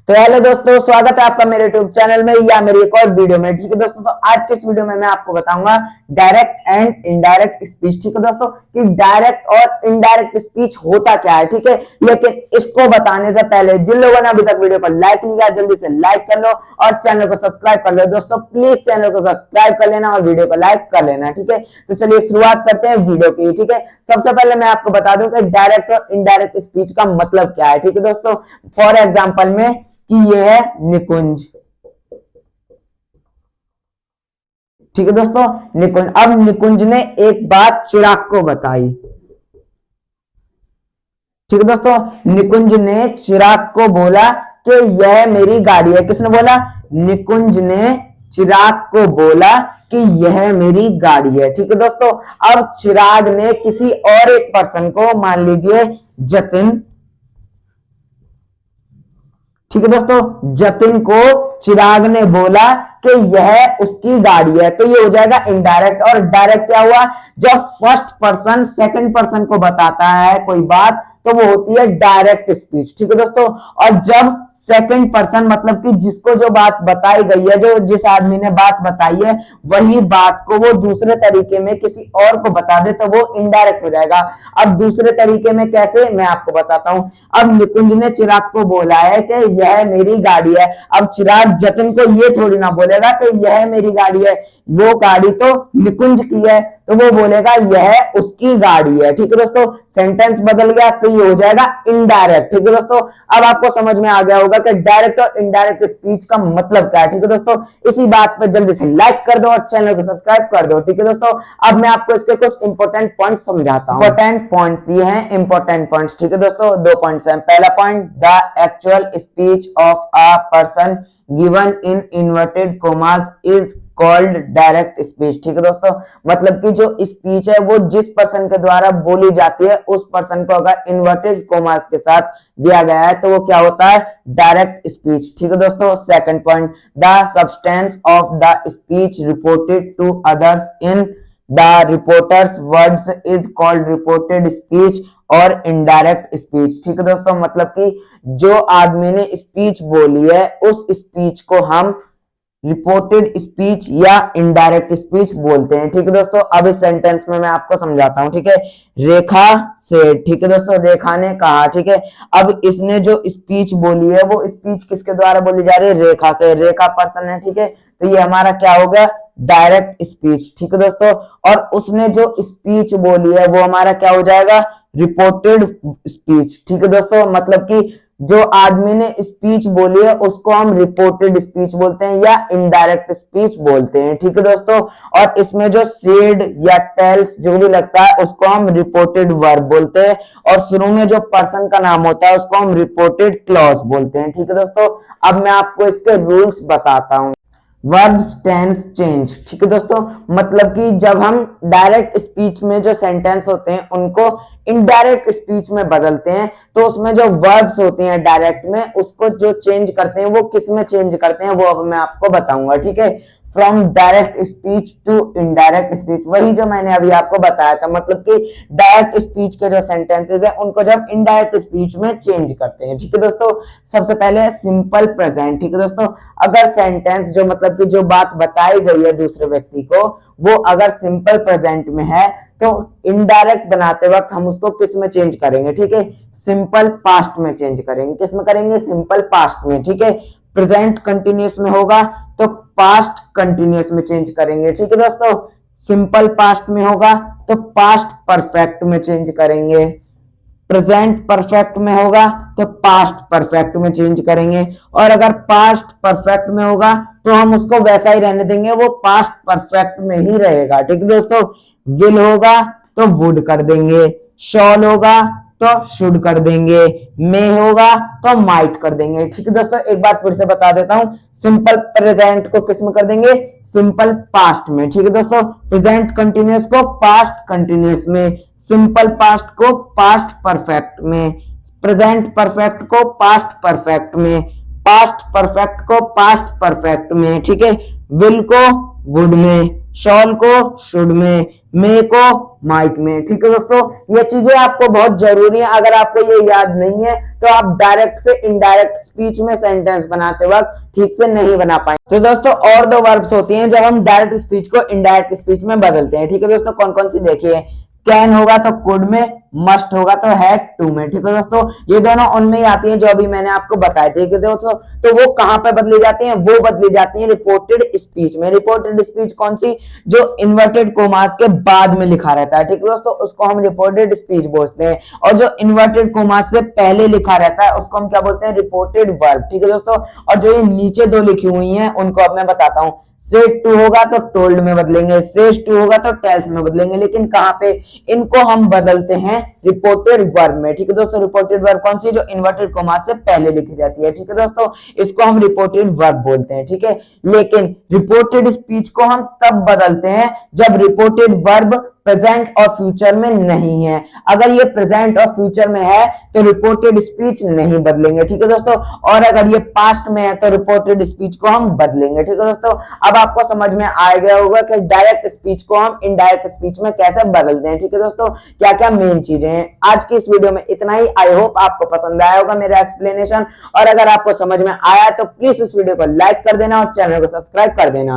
तो हेलो दोस्तों, स्वागत है आपका मेरे यूट्यूब चैनल में या मेरी एक और वीडियो में। ठीक है दोस्तों, तो आज के इस वीडियो में मैं आपको बताऊंगा डायरेक्ट एंड इनडायरेक्ट स्पीच। ठीक है दोस्तों, कि डायरेक्ट और इनडायरेक्ट स्पीच होता क्या है। ठीक है, लेकिन इसको बताने से पहले जिन लोगों ने अभी तक वीडियो को लाइक नहीं किया, जल्दी से लाइक कर लो और चैनल को सब्सक्राइब कर लो। दोस्तों प्लीज चैनल को सब्सक्राइब कर लेना और वीडियो को लाइक कर लेना। ठीक है, तो चलिए शुरुआत करते हैं वीडियो की। ठीक है, सबसे पहले मैं आपको बता दूं कि डायरेक्ट और इनडायरेक्ट स्पीच का मतलब क्या है। ठीक है दोस्तों, फॉर एग्जाम्पल में कि यह है निकुंज। ठीक है दोस्तों, निकुंज। अब निकुंज ने एक बात चिराग को बताई। ठीक है दोस्तों, निकुंज ने चिराग को बोला कि यह मेरी गाड़ी है। किसने बोला? निकुंज ने चिराग को बोला कि यह मेरी गाड़ी है। ठीक है दोस्तों, अब चिराग ने किसी और एक पर्सन को, मान लीजिए जतिन, ठीक है दोस्तों, जतिन को चिराग ने बोला कि यह उसकी गाड़ी है, तो ये हो जाएगा इनडायरेक्ट। और डायरेक्ट क्या हुआ? जब फर्स्ट पर्सन सेकंड पर्सन को बताता है कोई बात तो वो होती है डायरेक्ट स्पीच। ठीक है दोस्तों, और जब सेकंड पर्सन मतलब कि जिसको जो बात बताई गई है, जो जिस आदमी ने बात बताई है, वही बात को वो दूसरे तरीके में किसी और को बता दे तो वो इनडायरेक्ट हो जाएगा। अब दूसरे तरीके में कैसे, मैं आपको बताता हूं। अब निकुंज ने चिराग को बोला है कि यह मेरी गाड़ी है। अब चिराग जतिन को ये थोड़ी ना बोलेगा कि यह मेरी गाड़ी है, वो गाड़ी तो निकुंज की है, तो वो बोलेगा यह उसकी गाड़ी है। ठीक है दोस्तों, सेंटेंस बदल गया तो ये हो जाएगा इनडायरेक्ट। ठीक है दोस्तों, अब आपको समझ में आ गया होगा कि डायरेक्ट और इनडायरेक्ट स्पीच का मतलब क्या है। ठीक है दोस्तों, इसी बात पर जल्दी से लाइक कर दो और चैनल को सब्सक्राइब कर दो। ठीक है दोस्तों, अब मैं आपको इसके कुछ इंपॉर्टेंट पॉइंट समझाता हूं। इंपॉर्टेंट पॉइंट्स ये हैं, इंपॉर्टेंट पॉइंट्स। ठीक है दोस्तों, 2 पॉइंट्स हैं। पहला point, the actual speech of a person given in inverted commas is called direct speech. ठीक है दोस्तों, मतलब कि जो स्पीच है वो जिस पर्सन के द्वारा बोली जाती है, उस पर्सन को अगर इन्वर्टेड कोमास के साथ दिया गया है तो वो क्या होता है? Direct speech. ठीक है दोस्तों, second point, the substance of the speech reported to others in the reporter's words is called reported speech और इनडायरेक्ट स्पीच। ठीक है दोस्तों, मतलब कि जो आदमी ने स्पीच बोली है उस स्पीच को हम रिपोर्टेड स्पीच या इनडायरेक्ट स्पीच बोलते हैं। ठीक है दोस्तों, अब इस सेंटेंस में मैं आपको समझाता हूं। ठीक है, रेखा से, ठीक है दोस्तों, रेखा ने कहा। ठीक है, अब इसने जो स्पीच बोली है वो स्पीच किसके द्वारा बोली जा रही है? रेखा से। रेखा पर्सन है। ठीक है, तो ये हमारा क्या हो गया? Direct speech. ठीक है दोस्तों, और उसने जो स्पीच बोली है वो हमारा क्या हो जाएगा? Reported speech. ठीक है दोस्तों, मतलब कि जो आदमी ने स्पीच बोली है उसको हम रिपोर्टेड स्पीच बोलते हैं या इनडायरेक्ट स्पीच बोलते हैं। ठीक है दोस्तों, और इसमें जो सेड या टेल्स जो भी लगता है उसको हम रिपोर्टेड वर्ब बोलते हैं, और शुरू में जो पर्सन का नाम होता है उसको हम रिपोर्टेड क्लॉज बोलते हैं। ठीक है दोस्तों, अब मैं आपको इसके रूल्स बताता हूं। Verbs tense change. ठीक है दोस्तों, मतलब कि जब हम डायरेक्ट स्पीच में जो सेंटेंस होते हैं उनको इनडायरेक्ट स्पीच में बदलते हैं तो उसमें जो वर्ब्स होते हैं डायरेक्ट में उसको जो चेंज करते हैं वो किस में चेंज करते हैं वो अब मैं आपको बताऊंगा। ठीक है, from direct speech to indirect speech, वही जो मैंने अभी आपको बताया था, मतलब कि डायरेक्ट स्पीच के जो सेंटेंसेस है उनको जब इनडायरेक्ट स्पीच में चेंज करते हैं। ठीक है दोस्तों, सबसे पहले सिंपल प्रेजेंट। ठीक है दोस्तों, अगर सेंटेंस जो मतलब कि जो बात बताई गई है दूसरे व्यक्ति को वो अगर सिंपल प्रेजेंट में है तो इनडायरेक्ट बनाते वक्त हम उसको किस में चेंज करेंगे? ठीक है, सिंपल पास्ट में चेंज करेंगे। किस में करेंगे? सिंपल पास्ट में। ठीक है, प्रेजेंट कंटिन्यूअस में होगा तो पास्ट कंटिन्यूअस में चेंज करेंगे। ठीक है दोस्तों, सिंपल पास्ट में होगा तो पास्ट परफेक्ट में चेंज करेंगे, प्रेजेंट परफेक्ट में होगा तो पास्ट परफेक्ट में चेंज करेंगे, और अगर पास्ट परफेक्ट में होगा तो हम उसको वैसा ही रहने देंगे, वो पास्ट परफेक्ट में ही रहेगा। ठीक है दोस्तों, विल होगा तो वुड कर देंगे, शॉल होगा तो शुड कर देंगे, मे होगा तो माइट कर देंगे। ठीक है दोस्तों, एक बात फिर से बता देता हूं, सिंपल प्रेजेंट को किस में कर देंगे? सिंपल पास्ट में। ठीक है दोस्तों, प्रेजेंट कंटिन्यूअस को पास्ट कंटिन्यूअस में, सिंपल पास्ट को पास्ट परफेक्ट में, प्रेजेंट परफेक्ट को पास्ट परफेक्ट में, पास्ट परफेक्ट को पास्ट परफेक्ट में। ठीक है, विल को वुड में, शॉल को शुड में, मे को माइक में। ठीक है दोस्तों, ये चीजें आपको बहुत जरूरी है। अगर आपको ये याद नहीं है तो आप डायरेक्ट से इनडायरेक्ट स्पीच में सेंटेंस बनाते वक्त ठीक से नहीं बना पाएंगे। तो दोस्तों और दो वर्ब्स होती हैं जब हम डायरेक्ट स्पीच को इनडायरेक्ट स्पीच में बदलते हैं। ठीक है दोस्तों, कौन कौन सी देखिए, कैन होगा तो कुड में, मस्ट होगा तो हैड टू में। ठीक है दोस्तों, ये दोनों उनमें ही आती हैं जो अभी मैंने आपको बताए थे। ठीक है दोस्तों, तो वो कहां पर बदली जाती हैं, वो बदली जाती हैं रिपोर्टेड स्पीच में। रिपोर्टेड स्पीच कौन सी, जो इन्वर्टेड कोमास के बाद में लिखा रहता है। ठीक है दोस्तों, उसको हम रिपोर्टेड स्पीच बोलते हैं। और जो इन्वर्टेड कोमास से पहले लिखा रहता है उसको हम क्या बोलते हैं, रिपोर्टेड वर्ब। ठीक है दोस्तों, और जो ये नीचे दो लिखी हुई हैं उनको अब मैं बताता हूं। सेड टू होगा तो टोल्ड में बदलेंगे, सेज टू होगा तो टेल्स में बदलेंगे, लेकिन कहां पे, इनको हम बदलते हैं रिपोर्टेड वर्ब में। ठीक है दोस्तों, रिपोर्टेड वर्ब कौन सी, जो इन्वर्टेड कोमा से पहले लिखी जाती है। ठीक है दोस्तों, इसको हम रिपोर्टेड वर्ब बोलते हैं। ठीक है, लेकिन रिपोर्टेड स्पीच को हम तब बदलते हैं जब रिपोर्टेड वर्ब प्रेजेंट और फ्यूचर में नहीं है। अगर ये प्रेजेंट और फ्यूचर में है तो रिपोर्टेड स्पीच नहीं बदलेंगे। ठीक है दोस्तों, और अगर ये पास्ट में है तो रिपोर्टेड स्पीच को हम बदलेंगे। ठीक है दोस्तों, अब आपको समझ में आ गया होगा कि डायरेक्ट स्पीच को हम इनडायरेक्ट स्पीच में कैसे बदलते हैं। ठीक है दोस्तों, क्या क्या मेन चीजें हैं। आज की इस वीडियो में इतना ही। आई होप आपको पसंद आया होगा मेरा एक्सप्लेनेशन, और अगर आपको समझ में आया तो प्लीज इस वीडियो को लाइक कर देना और चैनल को सब्सक्राइब कर देना।